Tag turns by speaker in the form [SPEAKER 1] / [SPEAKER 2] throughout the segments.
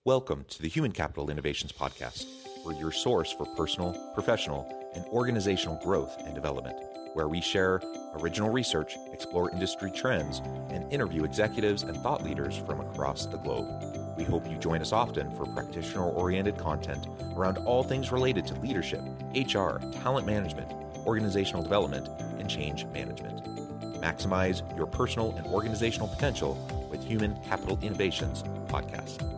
[SPEAKER 1] Welcome to the Human Capital Innovations Podcast. We're your source for personal, professional, and organizational growth and development, where we share original research, explore industry trends, and interview executives and thought leaders from across the globe. We hope you join us often for practitioner-oriented content around all things related to leadership, HR, talent management, organizational development, and change management. Maximize your personal and organizational potential with Human Capital Innovations Podcast.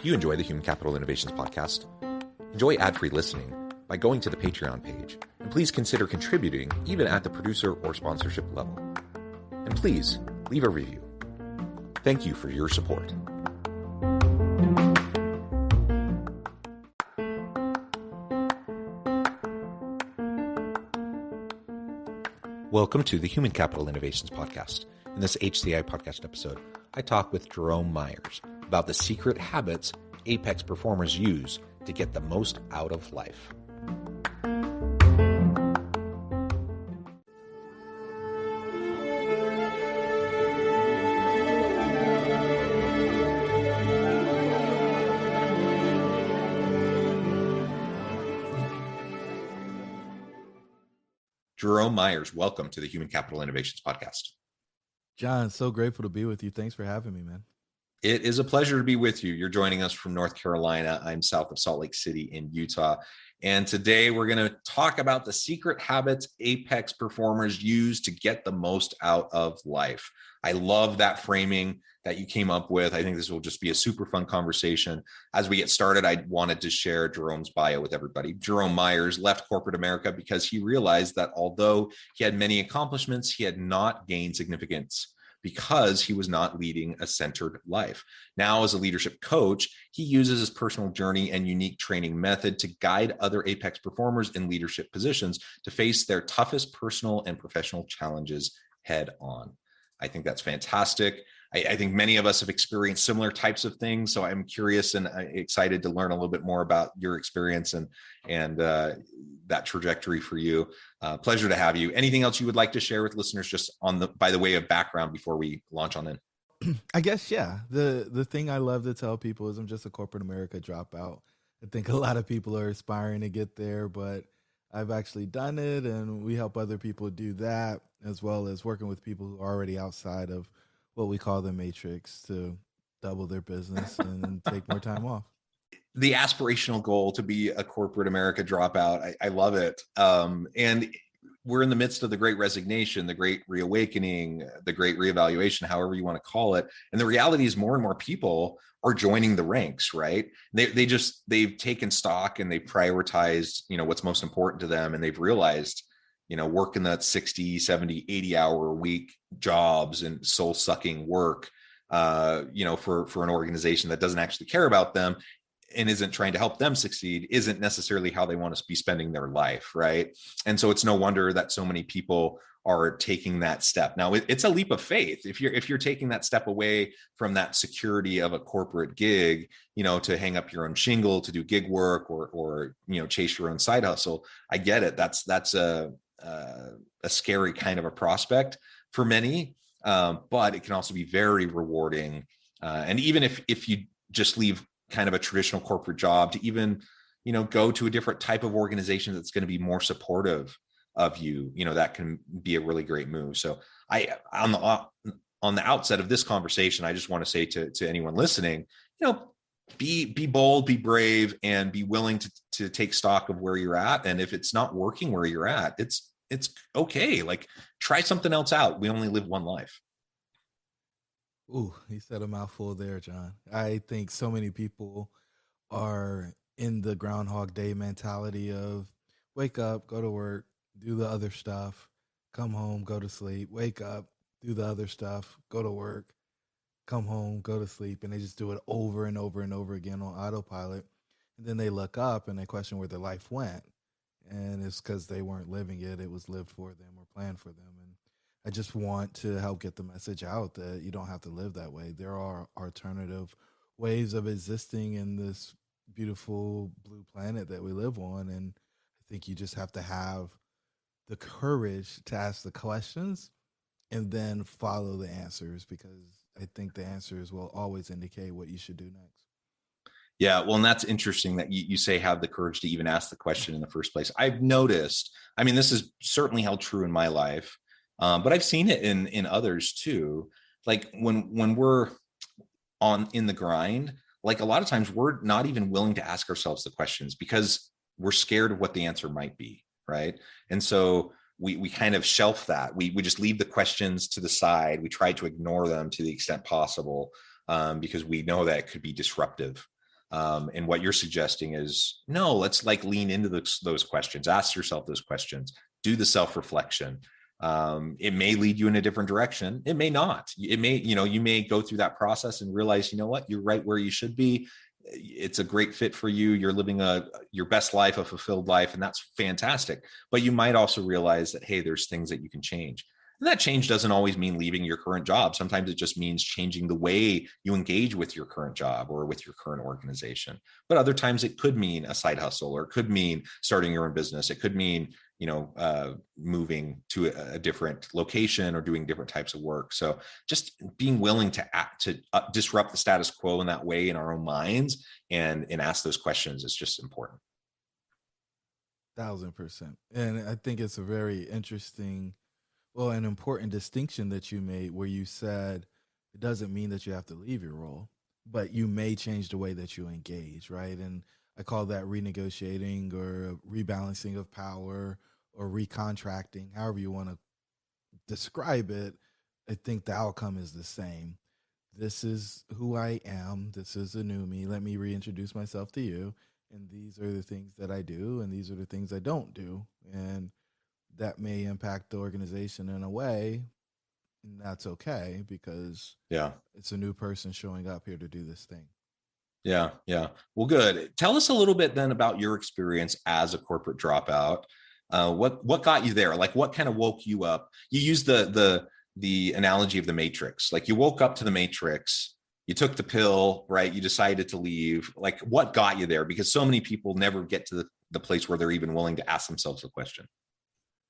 [SPEAKER 1] Do you enjoy the Human Capital Innovations Podcast? Enjoy ad-free listening by going to the Patreon page, and please consider contributing even at the producer or sponsorship level. And please leave a review. Thank you for your support. Welcome to the Human Capital Innovations Podcast. In this HCI Podcast episode, I talk with Jerome Myers about the secret habits apex performers use to get the most out of life. Jerome Myers, welcome to the Human Capital Innovations Podcast.
[SPEAKER 2] John, so grateful to be with you. Thanks for having me, man.
[SPEAKER 1] It is a pleasure to be with you. You're joining us from North Carolina. I'm south of Salt Lake City in Utah. And today we're going to talk about the secret habits apex performers use to get the most out of life. I love that framing that you came up with. I think this will just be a super fun conversation. As we get started, I wanted to share Jerome's bio with everybody. Jerome Myers left corporate America because he realized that although he had many accomplishments, he had not gained significance because he was not leading a centered life. Now, as a leadership coach, he uses his personal journey and unique training method to guide other apex performers in leadership positions to face their toughest personal and professional challenges head on. I think that's fantastic. I think many of us have experienced similar types of things. So I'm curious and excited to learn a little bit more about your experience and that trajectory for you. Pleasure to have you. Anything else you would like to share with listeners just by the way of background before we launch on in?
[SPEAKER 2] I guess, yeah. The thing I love to tell people is I'm just a corporate America dropout. I think a lot of people are aspiring to get there, but I've actually done it, and we help other people do that, as well as working with people who are already outside of what we call the matrix to double their business and take more time off.
[SPEAKER 1] The aspirational goal to be a corporate America dropout. I love it. And we're in the midst of the great resignation, the great reawakening, the great reevaluation, however you want to call it. And the reality is more and more people are joining the ranks, right? They've taken stock and they prioritized, what's most important to them. And they've realized, working that 60, 70, 80 hour a week jobs and soul sucking work, for an organization that doesn't actually care about them and isn't trying to help them succeed isn't necessarily how they want to be spending their life, right? And so it's no wonder that so many people are taking that step. Now, it's a leap of faith. If you're taking that step away from that security of a corporate gig, to hang up your own shingle, to do gig work or chase your own side hustle, I get it. That's a scary kind of a prospect for many, but it can also be very rewarding. And even if you just leave kind of a traditional corporate job to even, go to a different type of organization that's going to be more supportive of you, that can be a really great move. So on the outset of this conversation, I just want to say to anyone listening, be bold, be brave, and be willing to take stock of where you're at. And if it's not working where you're at, it's okay. Like, try something else out. We only live one life.
[SPEAKER 2] Ooh, you said a mouthful there, John. I think so many people are in the Groundhog Day mentality of wake up, go to work, do the other stuff, come home, go to sleep, wake up, do the other stuff, go to work, come home, go to sleep. And they just do it over and over and over again on autopilot. And then they look up and they question where their life went. And it's because they weren't living it. It was lived for them or planned for them. And I just want to help get the message out that you don't have to live that way. There are alternative ways of existing in this beautiful blue planet that we live on. And think you just have to have the courage to ask the questions and then follow the answers, because I think the answers will always indicate what you should do next.
[SPEAKER 1] Yeah, well, and that's interesting that you say have the courage to even ask the question in the first place. I've noticed, I mean, this is certainly held true in my life, but I've seen it in others too. Like when we're on in the grind, like a lot of times we're not even willing to ask ourselves the questions because we're scared of what the answer might be, right? And so we kind of shelf that. We just leave the questions to the side. We try to ignore them to the extent possible, because we know that it could be disruptive. And what you're suggesting is, no, let's like lean into those questions, ask yourself those questions, do the self-reflection. It may lead you in a different direction. It may not. It may, you may go through that process and realize, you know what, you're right where you should be. It's a great fit for you. You're living your best life, a fulfilled life, and that's fantastic. But you might also realize that, hey, there's things that you can change. And that change doesn't always mean leaving your current job. Sometimes it just means changing the way you engage with your current job or with your current organization. But other times it could mean a side hustle, or it could mean starting your own business. It could mean, moving to a different location or doing different types of work. So just being willing to act, to disrupt the status quo in that way in our own minds and ask those questions is just important.
[SPEAKER 2] 1,000%. And I think it's a very interesting, well, an important distinction that you made, where you said it doesn't mean that you have to leave your role, but you may change the way that you engage, right? And I call that renegotiating or rebalancing of power or recontracting, however you want to describe it. I think the outcome is the same. This is who I am. This is a new me. Let me reintroduce myself to you. And these are the things that I do, and these are the things I don't do. And that may impact the organization in a way, and that's okay, because
[SPEAKER 1] Yeah.
[SPEAKER 2] it's a new person showing up here to do this thing.
[SPEAKER 1] Yeah. Yeah. Well, good. Tell us a little bit then about your experience as a corporate dropout. What got you there? Like, what kind of woke you up? You used the analogy of the matrix. Like, you woke up to the matrix, you took the pill, right? You decided to leave. Like, what got you there? Because so many people never get to the place where they're even willing to ask themselves a question.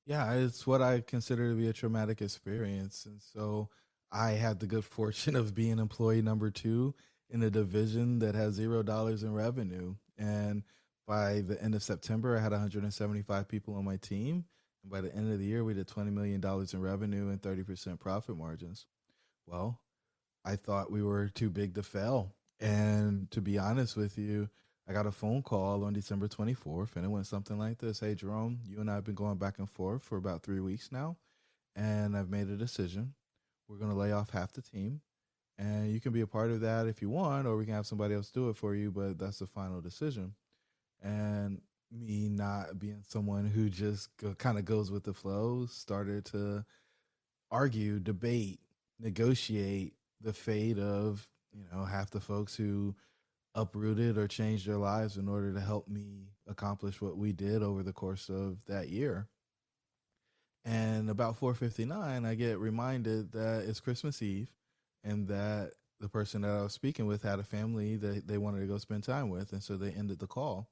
[SPEAKER 2] Yeah, it's what I consider to be a traumatic experience. And so I had the good fortune of being employee number 2 in a division that has $0 in revenue. And by the end of September, I had 175 people on my team. And by the end of the year, we did $20 million in revenue and 30% profit margins. Well, I thought we were too big to fail. And to be honest with you, I got a phone call on December 24th, and it went something like this: Hey, Jerome, you and I have been going back and forth for about 3 weeks now, and I've made a decision. We're going to lay off half the team, and you can be a part of that if you want, or we can have somebody else do it for you, but that's the final decision. And me not being someone who just kind of goes with the flow, started to argue, debate, negotiate the fate of, half the folks who uprooted or changed their lives in order to help me accomplish what we did over the course of that year. And about 4:59, I get reminded that it's Christmas Eve, and that the person that I was speaking with had a family that they wanted to go spend time with, and so they ended the call.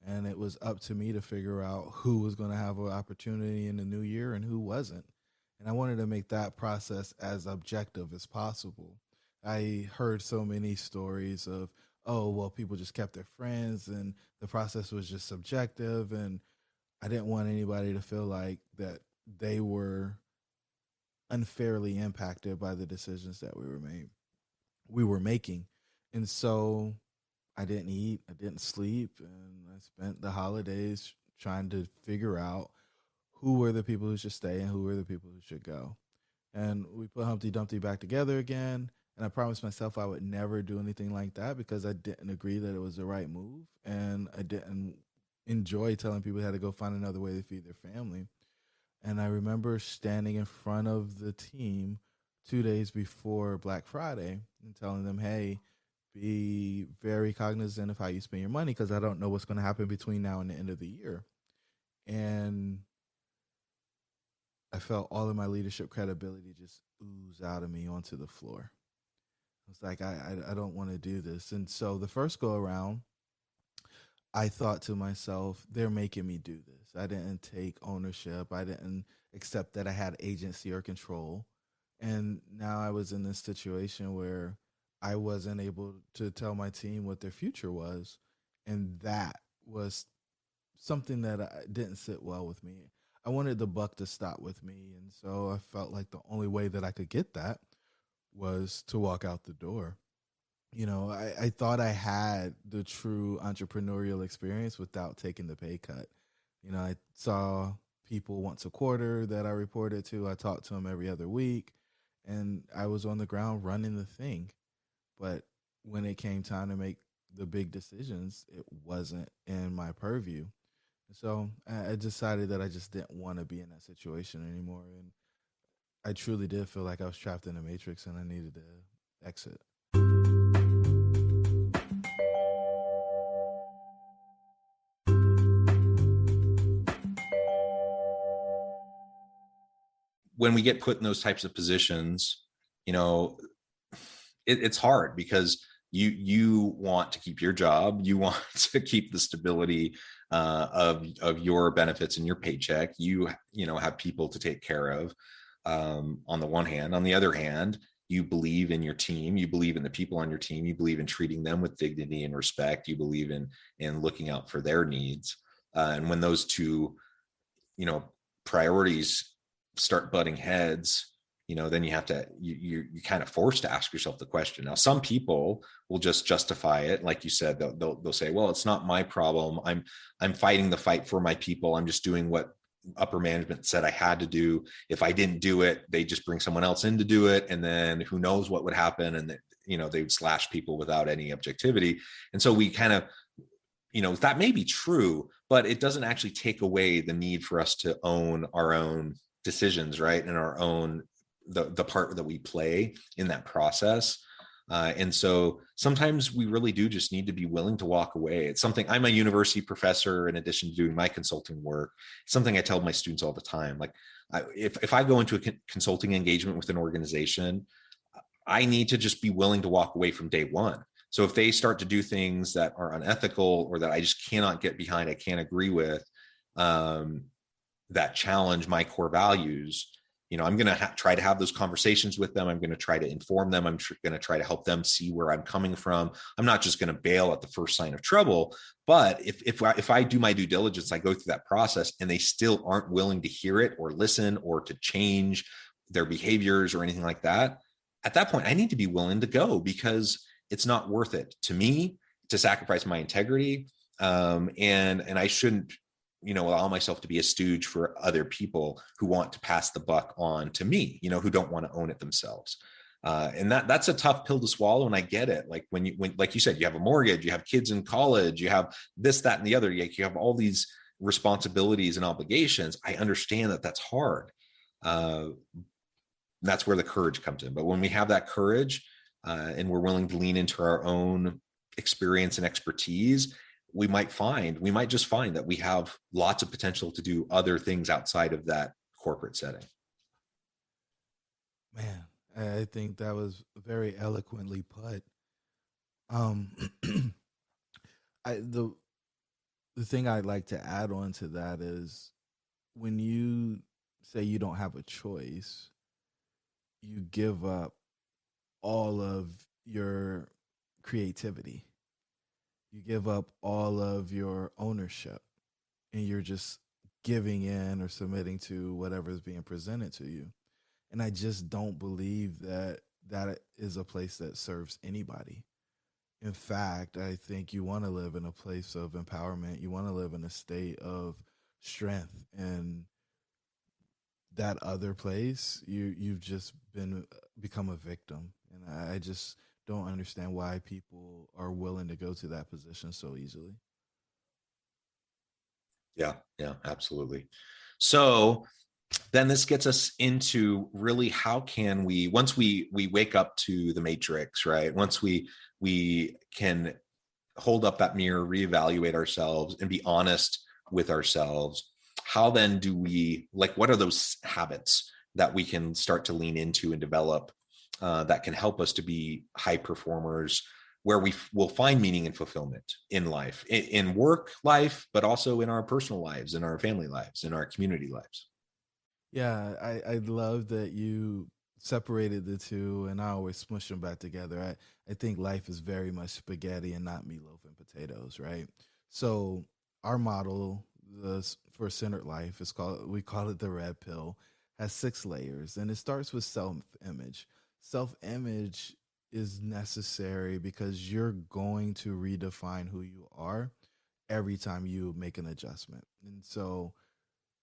[SPEAKER 2] And it was up to me to figure out who was going to have an opportunity in the new year and who wasn't. And I wanted to make that process as objective as possible. I heard so many stories of, oh, well, people just kept their friends and the process was just subjective. And I didn't want anybody to feel like that they were unfairly impacted by the decisions that we were making. And so I didn't eat, I didn't sleep, and I spent the holidays trying to figure out who were the people who should stay and who were the people who should go. And we put Humpty Dumpty back together again. And I promised myself I would never do anything like that, because I didn't agree that it was the right move. And I didn't enjoy telling people they had to go find another way to feed their family. And I remember standing in front of the team 2 days before Black Friday and telling them, hey, be very cognizant of how you spend your money, because I don't know what's going to happen between now and the end of the year. And I felt all of my leadership credibility just ooze out of me onto the floor. I was like, I don't want to do this. And so the first go around, I thought to myself, they're making me do this. I didn't take ownership. I didn't accept that I had agency or control. And now I was in this situation where I wasn't able to tell my team what their future was. And that was something that didn't sit well with me. I wanted the buck to stop with me. And so I felt like the only way that I could get that was to walk out the door. I thought I had the true entrepreneurial experience without taking the pay cut. I saw people once a quarter that I reported to. I talked to them every other week, and I was on the ground running the thing. But when it came time to make the big decisions, it wasn't in my purview. So I decided that I just didn't want to be in that situation anymore. And I truly did feel like I was trapped in a matrix and I needed to exit.
[SPEAKER 1] When we get put in those types of positions, it's hard because you want to keep your job, you want to keep the stability of your benefits and your paycheck. You have people to take care of. On the one hand, on the other hand, you believe in your team, you believe in the people on your team, you believe in treating them with dignity and respect, you believe in looking out for their needs. And when those two, priorities start butting heads, then you have to, you kind of forced to ask yourself the question. Now, some people will just justify it. Like you said, they'll say, well, it's not my problem. I'm fighting the fight for my people. I'm just doing what upper management said I had to do. If I didn't do it, they just bring someone else in to do it. And then who knows what would happen. And they would slash people without any objectivity. And so we kind of, that may be true, but it doesn't actually take away the need for us to own our own decisions, right? And our own, the part that we play in that process. And so sometimes we really do just need to be willing to walk away. It's something, I'm a university professor in addition to doing my consulting work. It's something I tell my students all the time. Like if I go into a consulting engagement with an organization, I need to just be willing to walk away from day one. So if they start to do things that are unethical or that I just cannot get behind, I can't agree with, that challenge my core values, I'm going to try to have those conversations with them. I'm going to try to inform them. I'm going to try to help them see where I'm coming from. I'm not just going to bail at the first sign of trouble. But if I do my due diligence, I go through that process and they still aren't willing to hear it or listen or to change their behaviors or anything like that, at that point, I need to be willing to go because it's not worth it to me to sacrifice my integrity. And I shouldn't, allow myself to be a stooge for other people who want to pass the buck on to me, who don't want to own it themselves. And that's a tough pill to swallow. And I get it. Like when like you said, you have a mortgage, you have kids in college, you have this, that, and the other, you have all these responsibilities and obligations. I understand that that's hard. That's where the courage comes in. But when we have that courage and we're willing to lean into our own experience and expertise, we might just find that we have lots of potential to do other things outside of that corporate setting.
[SPEAKER 2] Man, I think that was very eloquently put. The thing I'd like to add on to that is when you say you don't have a choice, you give up all of your creativity. You give up all of your ownership and you're just giving in or submitting to whatever is being presented to you. And I just don't believe that is a place that serves anybody. In fact, I think you want to live in a place of empowerment. You want to live in a state of strength. And that other place, you've just become a victim. And I just don't understand why people are willing to go to that position so easily.
[SPEAKER 1] Yeah, absolutely. So then this gets us into really how can we, once we wake up to the matrix, right? Once we can hold up that mirror, reevaluate ourselves and be honest with ourselves, how then do we, what are those habits that we can start to lean into and develop that can help us to be high performers where we will find meaning and fulfillment in life, in work life, but also in our personal lives, in our family lives, in our community lives.
[SPEAKER 2] Yeah, I love that you separated the two, and I always smush them back together. I think life is very much spaghetti and not meatloaf and potatoes, right? So our model for centered life is called, we call it the red pill, has 6 layers, and it starts with self-image. Self-image is necessary because you're going to redefine who you are every time you make an adjustment. And so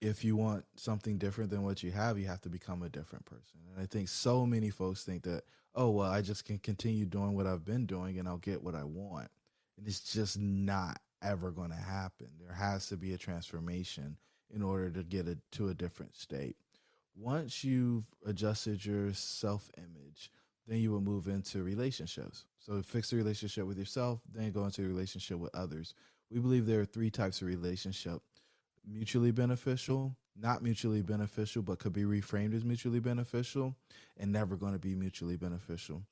[SPEAKER 2] if you want something different than what you have to become a different person. And I think so many folks think that, oh, well, I just can continue doing what I've been doing and I'll get what I want. And it's just not ever going to happen. There has to be a transformation in order to get it to a different state. Once you've adjusted your self image, then you will move into relationships. So fix the relationship with yourself, then go into a relationship with others. We believe there are 3 types of relationship: mutually beneficial, not mutually beneficial, but could be reframed as mutually beneficial, and never going to be mutually beneficial.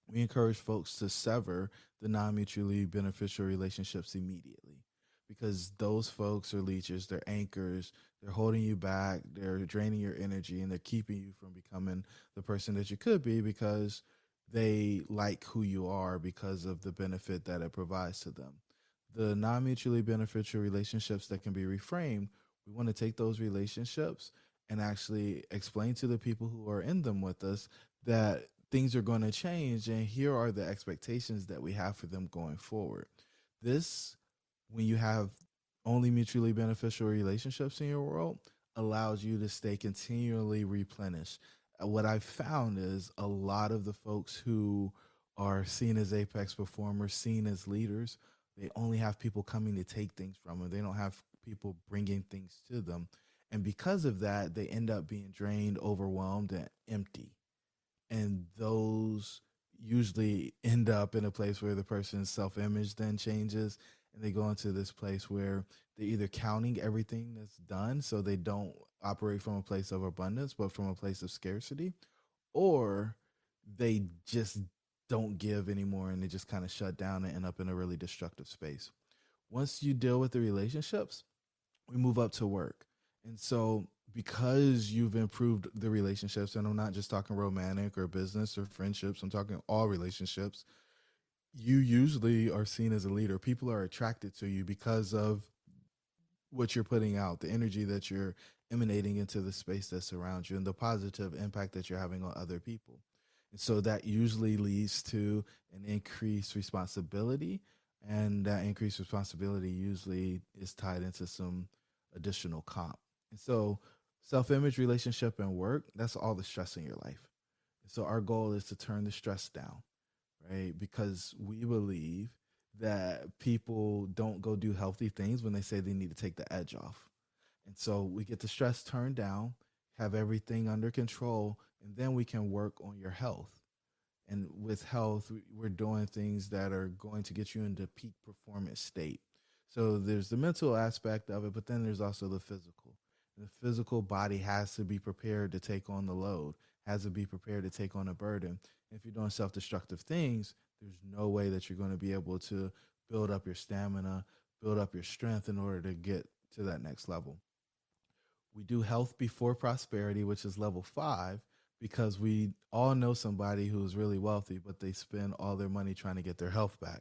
[SPEAKER 2] We encourage folks to sever the non mutually beneficial relationships immediately because those folks are leeches, they're anchors, they're holding you back, they're draining your energy, and they're keeping you from becoming the person that you could be because they like who you are because of the benefit that it provides to them. The non mutually beneficial relationships that can be reframed, we want to take those relationships and actually explain to the people who are in them with us that things are going to change and here are the expectations that we have for them going forward. This, when you have only mutually beneficial relationships in your world, allows you to stay continually replenished. What I've found is a lot of the folks who are seen as apex performers, seen as leaders, they only have people coming to take things from them. They don't have people bringing things to them. And because of that, they end up being drained, overwhelmed, and empty. And those usually end up in a place where the person's self-image then changes and they go into this place where they're either counting everything that's done so they don't operate from a place of abundance but from a place of scarcity, or they just don't give anymore and they just kind of shut down and end up in a really destructive space. Once you deal with the relationships, we move up to work. And so because you've improved the relationships, and I'm not just talking romantic or business or friendships, I'm talking all relationships, you usually are seen as a leader. People are attracted to you because of what you're putting out, the energy that you're emanating into the space that surrounds you, and the positive impact that you're having on other people. And so that usually leads to an increased responsibility. And that increased responsibility usually is tied into some additional comp. And so self image, relationship, and work, that's all the stress in your life. And so our goal is to turn the stress down, right? Because we believe that people don't go do healthy things when they say they need to take the edge off. And so we get the stress turned down, have everything under control, and then we can work on your health. And with health, we're doing things that are going to get you into peak performance state. So there's the mental aspect of it, but then there's also the physical. The physical body has to be prepared to take on the load, has to be prepared to take on a burden. If you're doing self-destructive things, there's no way that you're going to be able to build up your stamina, build up your strength in order to get to that next level. We do health before prosperity, which is level 5, because we all know somebody who's really wealthy, but they spend all their money trying to get their health back.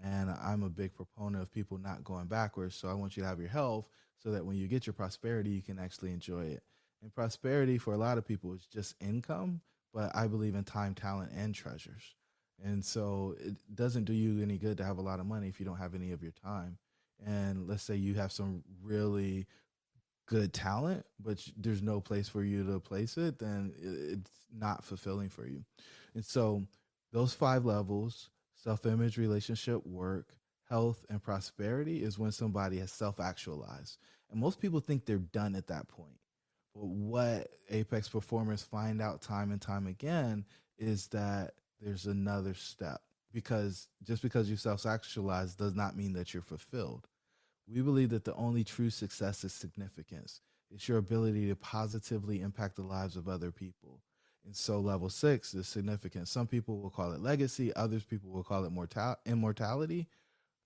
[SPEAKER 2] And I'm a big proponent of people not going backwards. So I want you to have your health so that when you get your prosperity, you can actually enjoy it. And prosperity for a lot of people is just income, but I believe in time, talent, and treasures. And so it doesn't do you any good to have a lot of money if you don't have any of your time. And let's say you have some really good talent, but there's no place for you to place it, then it's not fulfilling for you. And so those 5 levels, self-image, relationship, work, health, and prosperity, is when somebody has self-actualized. And most people think they're done at that point. But what apex performers find out time and time again is that there's another step, because just because you self-actualize does not mean that you're fulfilled. We believe that the only true success is significance. It's your ability to positively impact the lives of other people. And so level 6 is significance. Some people will call it legacy, others people will call it immortality,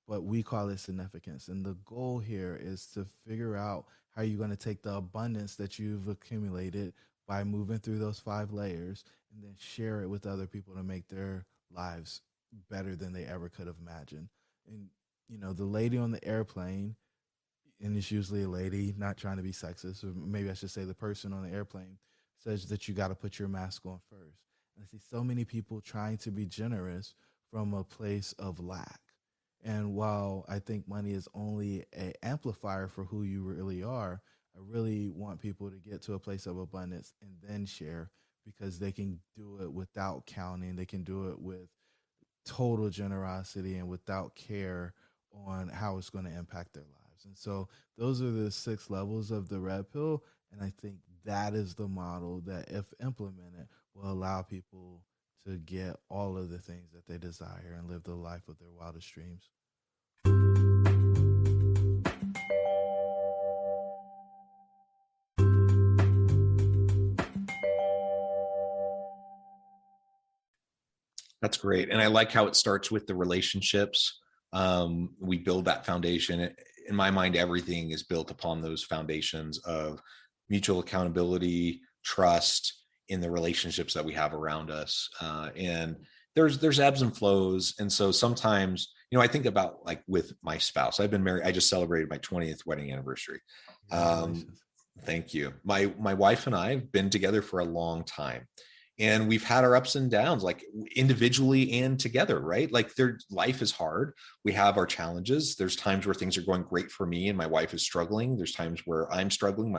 [SPEAKER 2] but we call it significance. And the goal here is to figure out how you're going to take the abundance that you've accumulated by moving through those 5 layers and then share it with other people to make their lives better than they ever could have imagined. And, the lady on the airplane, and it's usually a lady, not trying to be sexist, or maybe I should say the person on the airplane, says that you got to put your mask on first. And I see so many people trying to be generous from a place of lack. And while I think money is only an amplifier for who you really are, I really want people to get to a place of abundance and then share, because they can do it without counting. They can do it with total generosity and without care on how it's going to impact their lives. And so those are the 6 levels of the red pill. And I think that is the model that, if implemented, will allow people to get all of the things that they desire and live the life of their wildest dreams.
[SPEAKER 1] That's great. And I like how it starts with the relationships. We build that foundation. In my mind, everything is built upon those foundations of mutual accountability, trust in the relationships that we have around us. And there's ebbs and flows. And so sometimes, I think about, like, with my spouse, I've been married. I just celebrated my 20th wedding anniversary. Thank you. My wife and I have been together for a long time. And we've had our ups and downs, like individually and together, right? Like, their life is hard. We have our challenges. There's times where things are going great for me and my wife is struggling. There's times where I'm struggling.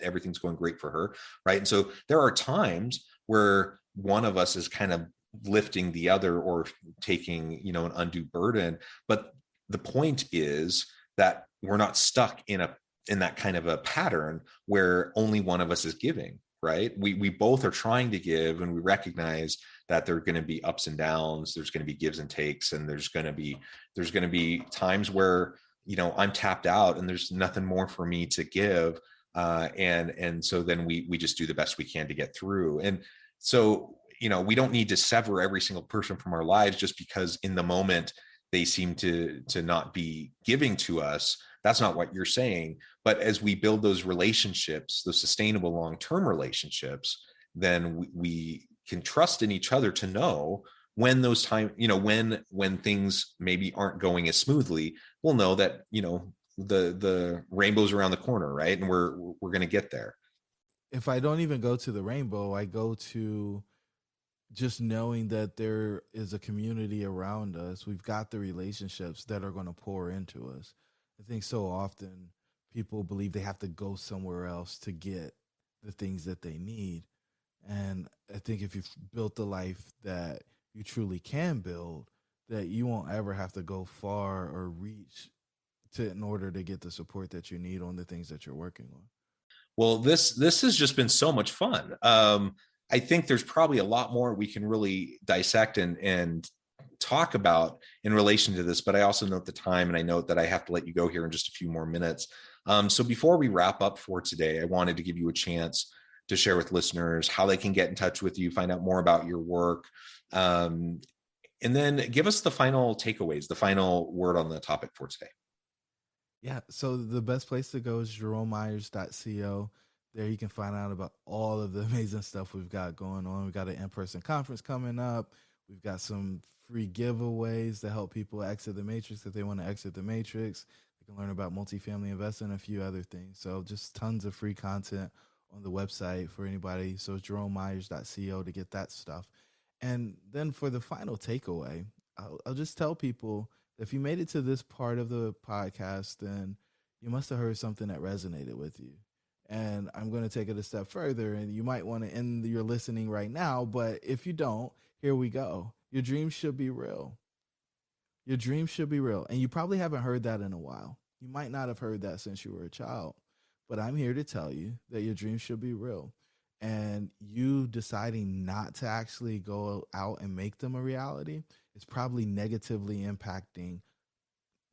[SPEAKER 1] Everything's going great for her, right? And so there are times where one of us is kind of lifting the other, or taking, an undue burden. But the point is that we're not stuck in that kind of a pattern where only one of us is giving. Right. We both are trying to give, and we recognize that there are going to be ups and downs. There's going to be gives and takes, and there's going to be times where, I'm tapped out and there's nothing more for me to give. And so then we just do the best we can to get through. And so, we don't need to sever every single person from our lives just because in the moment they seem to not be giving to us. That's not what you're saying. But as we build those relationships, those sustainable long-term relationships, then we can trust in each other to know when those times, when things maybe aren't going as smoothly, we'll know that, the rainbow's around the corner, right? And we're going to get there.
[SPEAKER 2] If I don't even go to the rainbow, I go to just knowing that there is a community around us. We've got the relationships that are going to pour into us. I think so often people believe they have to go somewhere else to get the things that they need. And I think if you've built the life that you truly can build, that you won't ever have to go far or reach in order to get the support that you need on the things that you're working on.
[SPEAKER 1] Well, this has just been so much fun. I think there's probably a lot more we can really dissect and talk about in relation to this, but I also note the time, and I note that I have to let you go here in just a few more minutes. So before we wrap up for today, I wanted to give you a chance to share with listeners how they can get in touch with you, find out more about your work, and then give us the final takeaways, the final word on the topic for today.
[SPEAKER 2] Yeah, so the best place to go is jeromemyers.co. There you can find out about all of the amazing stuff we've got going on. We've got an in-person conference coming up. We've got some free giveaways to help people exit the matrix if they want to exit the matrix. They can learn about multifamily investing and a few other things. So just tons of free content on the website for anybody. So it's jeromemyers.co to get that stuff. And then for the final takeaway, I'll just tell people that if you made it to this part of the podcast, then you must have heard something that resonated with you. And I'm going to take it a step further, and you might want to end your listening right now. But if you don't, here we go. Your dreams should be real. Your dreams should be real. And you probably haven't heard that in a while. You might not have heard that since you were a child. But I'm here to tell you that your dreams should be real. And you deciding not to actually go out and make them a reality is probably negatively impacting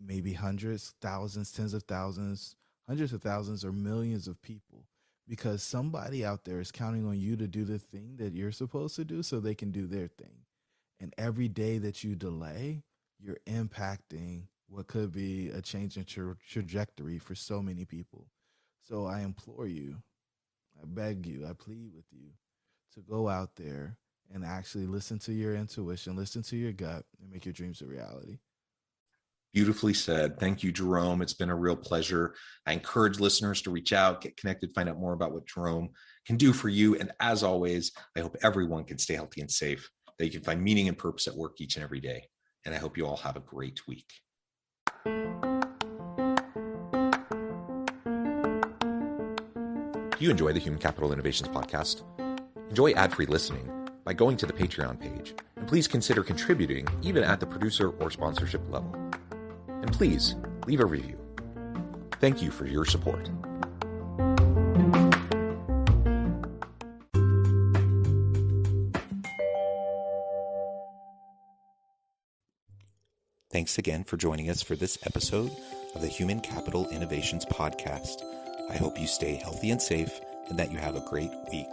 [SPEAKER 2] maybe hundreds, thousands, tens of thousands, hundreds of thousands, or millions of people, because somebody out there is counting on you to do the thing that you're supposed to do so they can do their thing. And every day that you delay, you're impacting what could be a change in trajectory for so many people. So I implore you, I beg you, I plead with you to go out there and actually listen to your intuition, listen to your gut, and make your dreams a reality.
[SPEAKER 1] Beautifully said. Thank you, Jerome. It's been a real pleasure. I encourage listeners to reach out, get connected, find out more about what Jerome can do for you. And as always, I hope everyone can stay healthy and safe, that you can find meaning and purpose at work each and every day. And I hope you all have a great week. Do you enjoy the Human Capital Innovations podcast? Enjoy ad-free listening by going to the Patreon page. And please consider contributing even at the producer or sponsorship level. And please leave a review. Thank you for your support. Thanks again for joining us for this episode of the Human Capital Innovations Podcast. I hope you stay healthy and safe and that you have a great week.